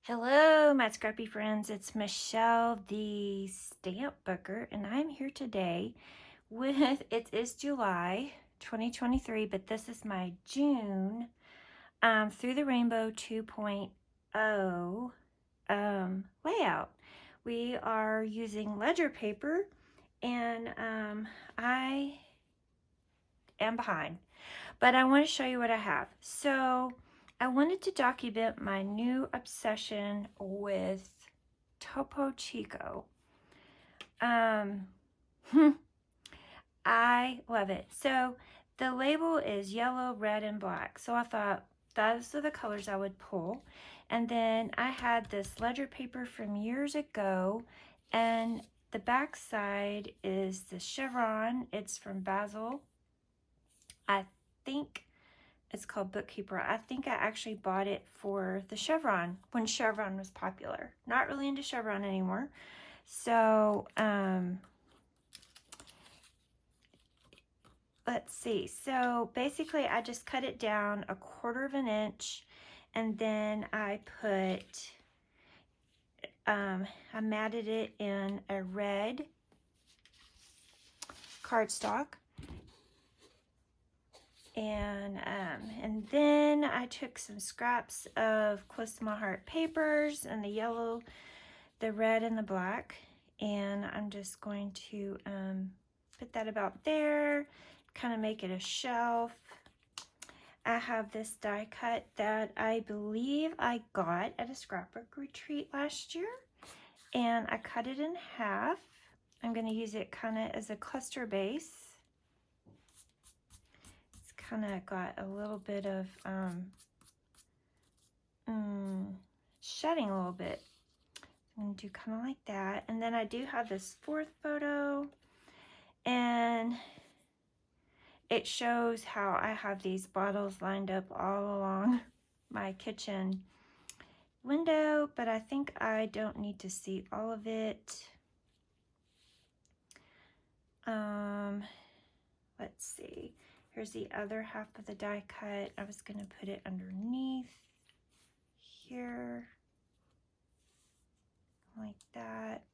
Hello, my scrappy friends. It's Michelle, the stamp booker, and I'm here today with, it is July 2023, but this is my June Through the Rainbow 2.0 layout. We are using ledger paper, and I am behind, but I want to show you what I have. So I wanted to document my new obsession with Topo Chico. I love it. So the label is yellow, red, and black. So I thought those are the colors I would pull. And then I had this ledger paper from years ago, and the back side is the chevron. It's from Basil. I think it's called Bookkeeper. I think I actually bought it for the chevron when chevron was popular. Not really into chevron anymore. So, let's see. So basically I just cut it down 1/4 inch, and then I put, I matted it in a red cardstock. And then I took some scraps of Close to My Heart papers and the yellow, the red, and the black, and I'm just going to put that about there, kind of make it a shelf. I have this die cut that I believe I got at a scrapbook retreat last year, and I cut it in half. I'm going to use it kind of as a cluster base. Kind of got a little bit of shedding a little bit. I'm going to do kind of like that. And then I do have this 4th photo, and it shows how I have these bottles lined up all along my kitchen window, but I think I don't need to see all of it. Let's see. Here's the other half of the die cut. I was going to put it underneath here, like that.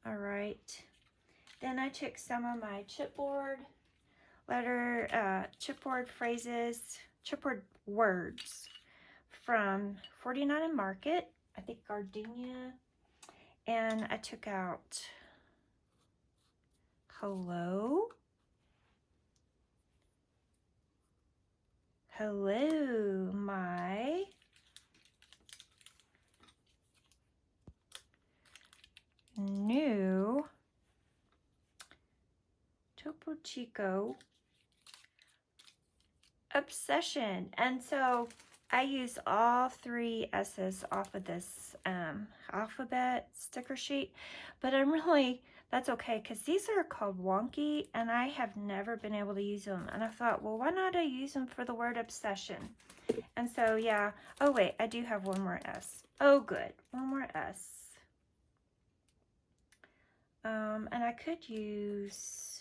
All right. Then I took some of my chipboard chipboard phrases, chipboard words from 49 and Market, I think Gardenia, and I took out hello. Hello, my new Topo Chico obsession. And so I use all 3 S's off of this alphabet sticker sheet, but that's okay, because these are called wonky, and I have never been able to use them. And I thought, well, why not I use them for the word obsession? And so, yeah. Oh, wait, I do have one more S. Oh, good. One more S. And I could use,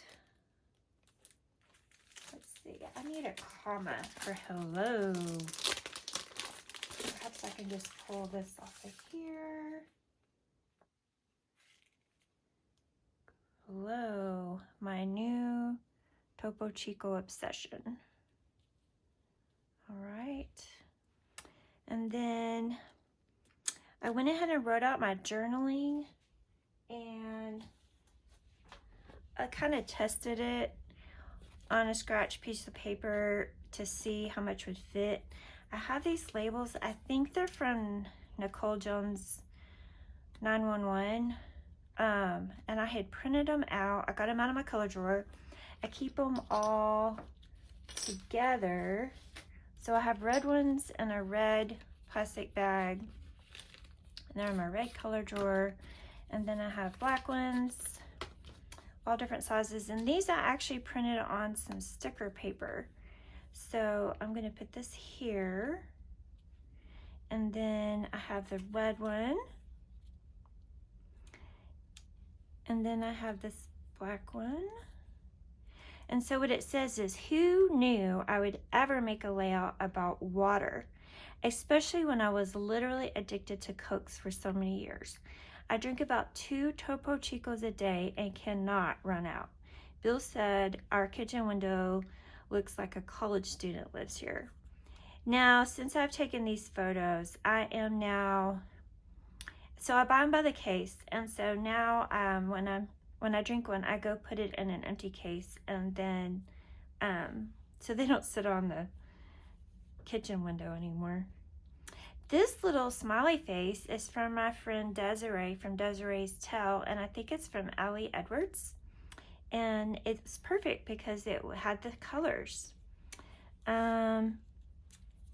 let's see, I need a comma for hello. Perhaps I can just pull this off of here. Hello, my new Topo Chico obsession. All right. And then I went ahead and wrote out my journaling, and I kind of tested it on a scratch piece of paper to see how much would fit. I have these labels. I think they're from Nicole Jones 911. And I had printed them out. I got them out of my color drawer. I keep them all together. So I have red ones in a red plastic bag. And they're in my red color drawer. And then I have black ones, all different sizes. And these I actually printed on some sticker paper. So I'm going to put this here. And then I have the red one. And then I have this black one. And so what it says is, who knew I would ever make a layout about water, especially when I was literally addicted to Cokes for so many years. I drink about 2 Topo Chicos a day and cannot run out. Bill said our kitchen window looks like a college student lives here. Now, since I've taken these photos, I am now, so I buy them by the case, and so now when I drink one, I go put it in an empty case, and then so they don't sit on the kitchen window anymore. This little smiley face is from my friend Desiree from Desiree's Tell, and I think it's from Allie Edwards, and it's perfect because it had the colors.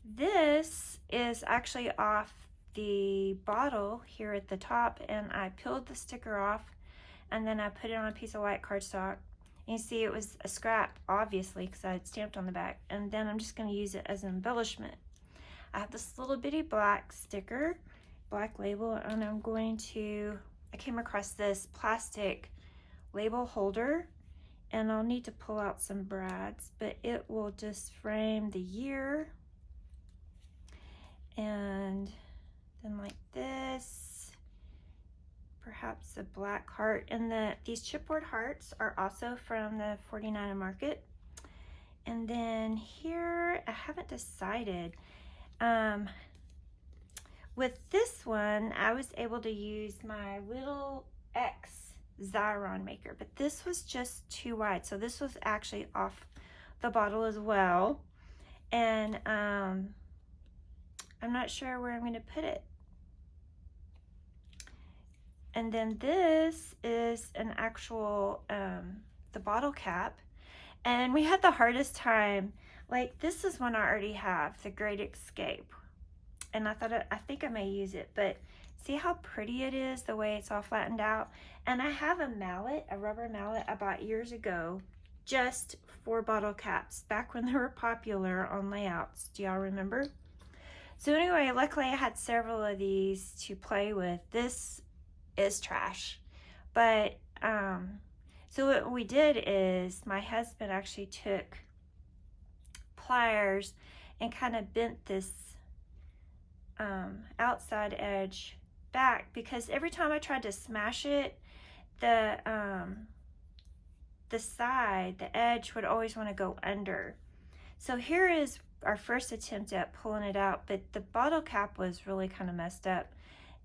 This is actually off the bottle here at the top, and I peeled the sticker off, and then I put it on a piece of white cardstock. And you see it was a scrap, obviously, because I had stamped on the back, and then I'm just going to use it as an embellishment. I have this little bitty black sticker, black label, and I came across this plastic label holder, and I'll need to pull out some brads, but it will just frame the year. And then like this, perhaps a black heart. And these chipboard hearts are also from the 49 Market. And then here, I haven't decided. With this one, I was able to use my little X Xyron maker, but this was just too wide. So this was actually off the bottle as well. And I'm not sure where I'm going to put it. And then this is an actual, the bottle cap. And we had the hardest time. Like, this is one I already have, the Great Escape. And I think I may use it, but see how pretty it is, the way it's all flattened out? And I have a mallet, a rubber mallet I bought years ago, just for bottle caps, back when they were popular on layouts. Do y'all remember? So anyway, luckily I had several of these to play with. This is trash. But, so what we did is my husband actually took pliers and kind of bent this outside edge back, because every time I tried to smash it, the side, the edge would always want to go under. So here is our first attempt at pulling it out, but the bottle cap was really kind of messed up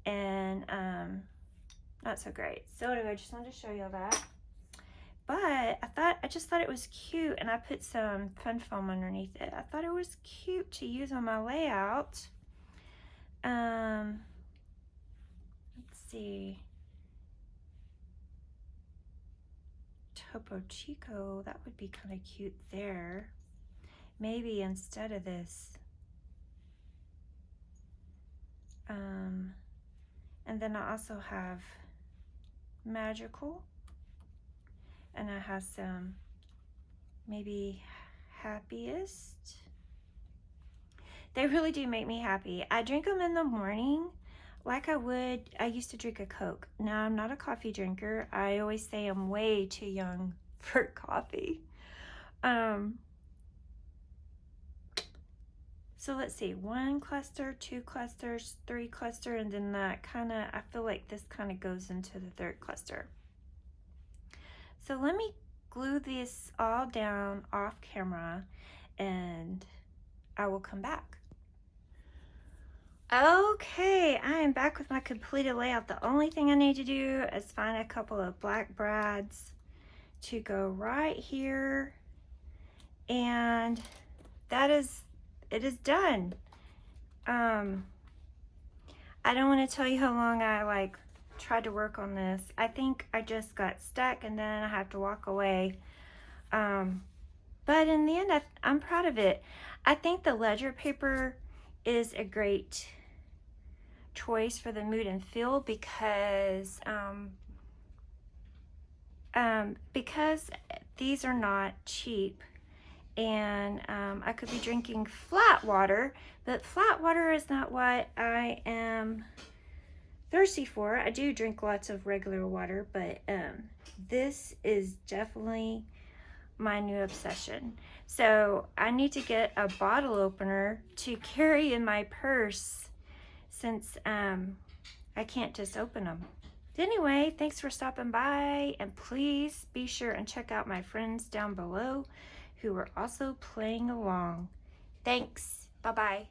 and not so great. So anyway, I just wanted to show you that. But I just thought it was cute, and I put some fun foam underneath it. I thought it was cute to use on my layout. Let's see. Topo Chico, that would be kind of cute there. Maybe instead of this. And then I also have Magical. And I have some maybe Happiest. They really do make me happy. I drink them in the morning like I used to drink a Coke. Now I'm not a coffee drinker. I always say I'm way too young for coffee. So let's see, 1 cluster, 2 clusters, 3 cluster, and then that kind of, I feel like this kind of goes into the 3rd cluster. So let me glue this all down off camera and I will come back. Okay, I am back with my completed layout. The only thing I need to do is find a couple of black brads to go right here, and it is done. I don't want to tell you how long I tried to work on this. I think I just got stuck and then I have to walk away. But in the end, I'm proud of it. I think the ledger paper is a great choice for the mood and feel because these are not cheap, and I could be drinking flat water, but flat water is not what I am thirsty for. I do drink lots of regular water, but this is definitely my new obsession. So I need to get a bottle opener to carry in my purse since I can't just open them. Anyway, thanks for stopping by, and please be sure and check out my friends down below who are also playing along. Thanks. Bye-bye.